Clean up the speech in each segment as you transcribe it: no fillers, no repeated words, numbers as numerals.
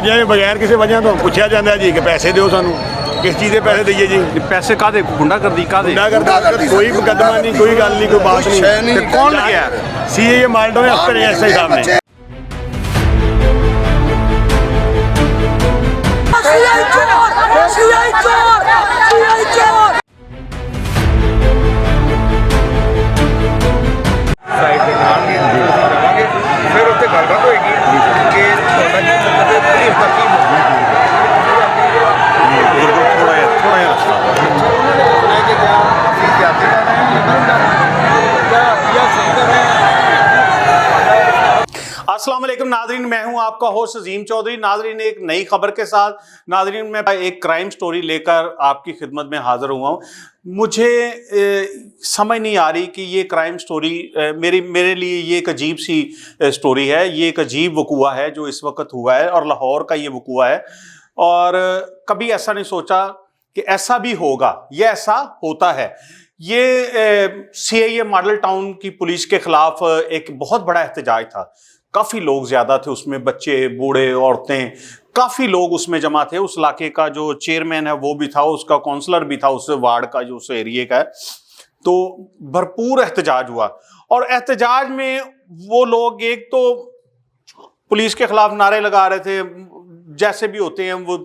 ਵਜ੍ਹਾ ਬਗੈਰ ਕਿਸੇ ਵਜ੍ਹਾ ਤੋਂ ਪੁੱਛਿਆ ਜਾਂਦਾ ਜੀ ਕਿ ਪੈਸੇ ਦਿਓ ਸਾਨੂੰ, ਕਿਸ ਚੀਜ਼ ਦੇ ਪੈਸੇ ਦਈਏ ਜੀ? ਪੈਸੇ ਕਾਹਦੇ? ਗੁੰਡਾਗਰਦੀ ਕਾਹਦੇ? ਗੁੰਡਾਗਰਦੀ ਕੋਈ ਮੁਕੱਦਮਾ ਨਹੀਂ, ਕੋਈ ਗੱਲ ਨਹੀਂ, ਕੋਈ ਬਾਤ ਨਹੀਂ। ਤੇ ਕੌਣ ਲੱਗਿਆ? ਸੀਏ ਮਾਲਟੋ ਨੇ ਅਖਤਰ ਐਸਆਈ ਸਾਹਿਬ ਨੇ। ਸਾਈਡ ਤੇ ਜਾਣਗੇ ਕਰਾਂਗੇ, ਫਿਰ ਉੱਥੇ ਗੱਲਬਾਤ ਹੋਏਗੀ ਕਿ ਤੁਹਾਡਾ ਕੀ ਮਤਲਬ ਹੈ, ਪੁਲਿਸ ਦਾ ਕੀ ਥੋੜਾ ਜਿਹਾ ਰਸਤਾ ਲੈ ਕੇ ਗਿਆ। ਅਸੀਂ ਜਾਤੀ ਕਰ ਰਹੇ हैं। अस्सलाम वालेकुम नाजरीन, मैं हूं आपका होस्ट अजीम चौधरी। नाजरीन, एक नई खबर के साथ नाजरीन मैं एक क्राइम स्टोरी लेकर आपकी खिदमत में हाजिर हुआ हूं। मुझे समझ नहीं आ रही कि ये क्राइम स्टोरी मेरे लिए ये एक अजीब सी स्टोरी है। ये एक अजीब वकूआ है जो इस वक्त हुआ है और लाहौर का ये वकूआ है, और कभी ऐसा नहीं सोचा कि ऐसा भी होगा, ये ऐसा होता है। ये CIA मॉडल टाउन की पुलिस के खिलाफ एक बहुत बड़ा एहतजाज था। काफ़ी लोग ज़्यादा थे उसमें, बच्चे, बूढ़े, औरतें, काफ़ी लोग उसमें जमा थे। उस इलाके का जो चेयरमैन है वो भी था, उसका काउंसलर भी था, उस वार्ड का जो उस एरिए का है। तो भरपूर एहतजाज हुआ, और एहतजाज में वो लोग एक तो पुलिस के खिलाफ नारे लगा रहे थे, जैसे भी होते हैं वो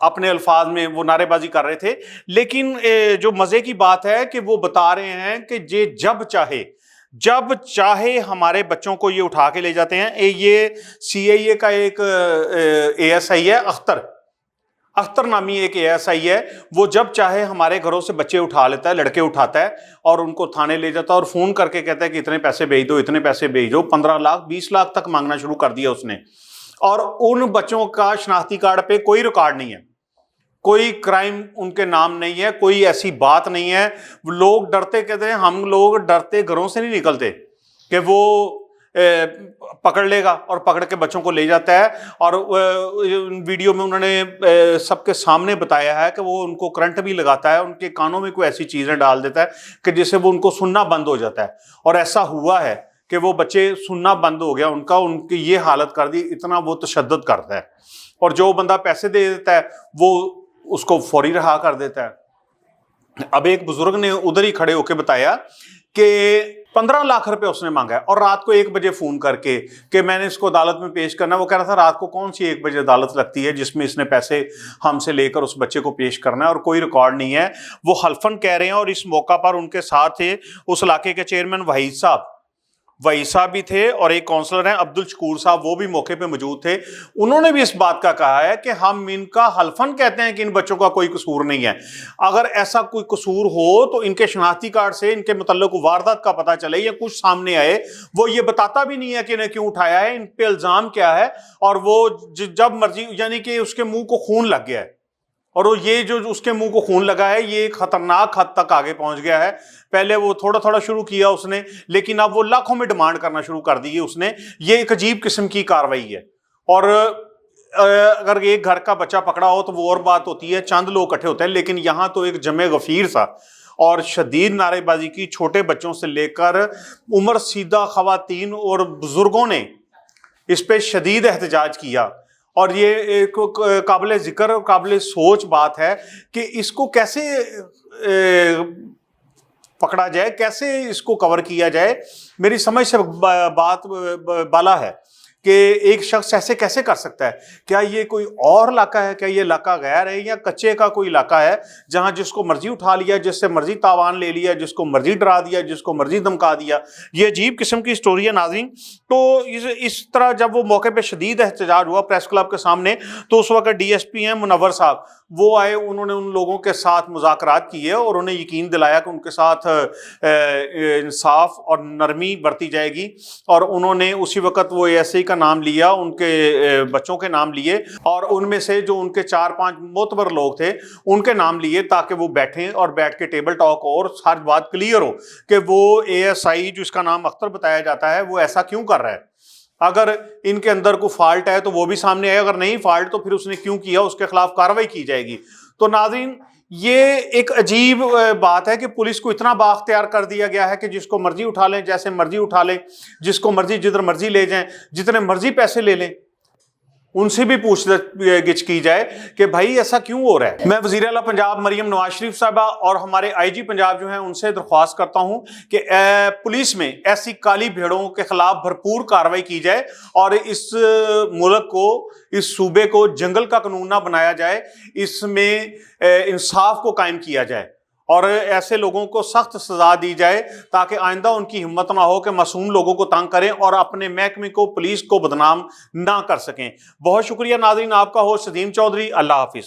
अपने अल्फाज में वो नारेबाजी कर रहे थे। लेकिन जो मज़े की बात है कि वो बता रहे हैं कि जब चाहे हमारे बच्चों को ये उठा के ले जाते हैं। ये CIA का एक ASI है, अख्तर नामी एक ASI है। वो जब चाहे हमारे घरों से बच्चे उठा लेता है, लड़के उठाता है और उनको थाने ले जाता है और फ़ोन करके कहता है कि इतने पैसे भेज दो, इतने पैसे भेज दो। 15 लाख 20 लाख तक मांगना शुरू कर दिया उसने। और उन बच्चों का शनाख्ती कार्ड पे कोई रिकॉर्ड नहीं है, कोई क्राइम उनके नाम नहीं है, कोई ऐसी बात नहीं है। लोग डरते, कहते हैं हम लोग डरते घरों से नहीं निकलते कि वो पकड़ लेगा, और पकड़ के बच्चों को ले जाता है। और वीडियो में उन्होंने सबके सामने बताया है कि वो उनको करंट भी लगाता है, उनके कानों में कोई ऐसी चीज़ें डाल देता है कि जिससे वो उनको सुनना बंद हो जाता है। और ऐसा हुआ है कि वो बच्चे सुनना बंद हो गया उनका, उनकी ये हालत कर दी, इतना वो तशद्दुद करता है। और जो बंदा पैसे दे देता है वो उसको फौरी रहा कर देता है। अब एक बुजुर्ग ने उधर ही खड़े होकर बताया कि 15 लाख रुपए उसने मांगा है, और रात को 1 बजे फोन करके कि मैंने इसको अदालत में पेश करना है। वो कह रहा था रात को कौन सी 1 बजे अदालत लगती है जिसमें इसने पैसे हमसे लेकर उस बच्चे को पेश करना है, और कोई रिकॉर्ड नहीं है। वो हल्फन कह रहे हैं। और इस मौका पर उनके साथ थे उस इलाके के चेयरमैन वहीद साहब भी थे, और एक काउंसलर हैं अब्दुल शकूर साहब, वो भी मौके पे मौजूद थे। उन्होंने भी इस बात का कहा है कि हम इनका हल्फन कहते हैं कि इन बच्चों का कोई कसूर नहीं है। अगर ऐसा कोई कसूर हो तो इनके शनाख्ती कार्ड से इनके मुतल्लिक वारदात का पता चले या कुछ सामने आए। वो ये बताता भी नहीं है कि इन्हें क्यों उठाया है, इन पे इल्ज़ाम क्या है, और वो जब मर्जी, यानी कि उसके मुंह को खून लग गया है, और वो ये जो उसके मुंह को खून लगा है ये खतरनाक हद तक आगे पहुंच गया है। पहले वो थोड़ा थोड़ा शुरू किया उसने, लेकिन अब वो लाखों में डिमांड करना शुरू कर दी है उसने। ये एक अजीब किस्म की कार्रवाई है। और अगर एक घर का बच्चा पकड़ा हो तो वो और बात होती है, चंद लोग इकट्ठे होते हैं, लेकिन यहाँ तो एक जमे गफीर सा और शदीद नारेबाजी की। छोटे बच्चों से लेकर उम्र सीधा खवातीन और बुजुर्गों ने इस पे शदीद एहतजाज किया। और ये एक काबिल ज़िक्र और काबिल सोच बात है कि इसको कैसे पकड़ा जाए, कैसे इसको कवर किया जाए। मेरी समझ से बात बाला है कि एक शख्स ऐसे कैसे कर सकता है। क्या ये कोई और इलाका है, क्या ये इलाका गैर है, या कच्चे का कोई इलाका है जहां जिसको मर्जी उठा लिया, जिससे मर्जी तावान ले लिया, जिसको मर्जी डरा दिया, जिसको मर्जी धमका दिया। ये अजीब किस्म की स्टोरी है नाज़रीन। तो इस तरह जब वो मौके पे शदीद एहतजाज हुआ प्रेस क्लब के सामने, तो उस वक्त DSP हैं मुनव्वर साहब, वो आए, उन्होंने उन लोगों के साथ मुज़ाकरात किए और उन्हें यकीन दिलाया कि उनके साथ इंसाफ और नरमी बरती जाएगी। और उन्होंने उसी वक्त वो ASI का नाम लिया, उनके बच्चों के नाम लिए, और उनमें से जो उनके 4-5 मोतबर लोग थे उनके नाम लिए, ताकि वो बैठें और बैठ के टेबल टॉक हो और सारी बात क्लियर हो कि वो ASI जिसका नाम अख्तर बताया जाता है वो ऐसा क्यों कर रहा है। अगर इनके अंदर कोई फॉल्ट है तो वो भी सामने आए, अगर नहीं फॉल्ट तो फिर उसने क्यों किया, उसके खिलाफ कार्रवाई की जाएगी। तो नाज़रीन, ये एक अजीब बात है कि पुलिस को इतना बाख्तियार कर दिया गया है कि जिसको मर्जी उठा लें, जैसे मर्जी उठा लें, जिसको मर्जी जिधर मर्जी ले जाएं, जितने मर्जी पैसे ले लें। उनसे भी पूछगिछ की जाए कि भाई ऐसा क्यों हो रहा है। मैं वज़ीर आला पंजाब मरियम नवाज शरीफ साहबा और हमारे IG पंजाब जो हैं उनसे दरख्वास्त करता हूं कि पुलिस में ऐसी काली भेड़ों के खिलाफ भरपूर कार्रवाई की जाए और इस मुल्क को, इस सूबे को जंगल का कानून ना बनाया जाए, इसमें इंसाफ को कायम किया जाए और ऐसे लोगों को सख्त सजा दी जाए ताकि आइंदा उनकी हिम्मत ना हो कि मासूम लोगों को तंग करें और अपने महकमे को, पुलिस को बदनाम ना कर सकें। बहुत शुक्रिया नाज़रीन, आपका होस्ट सदीम चौधरी। अल्लाह हाफिज़।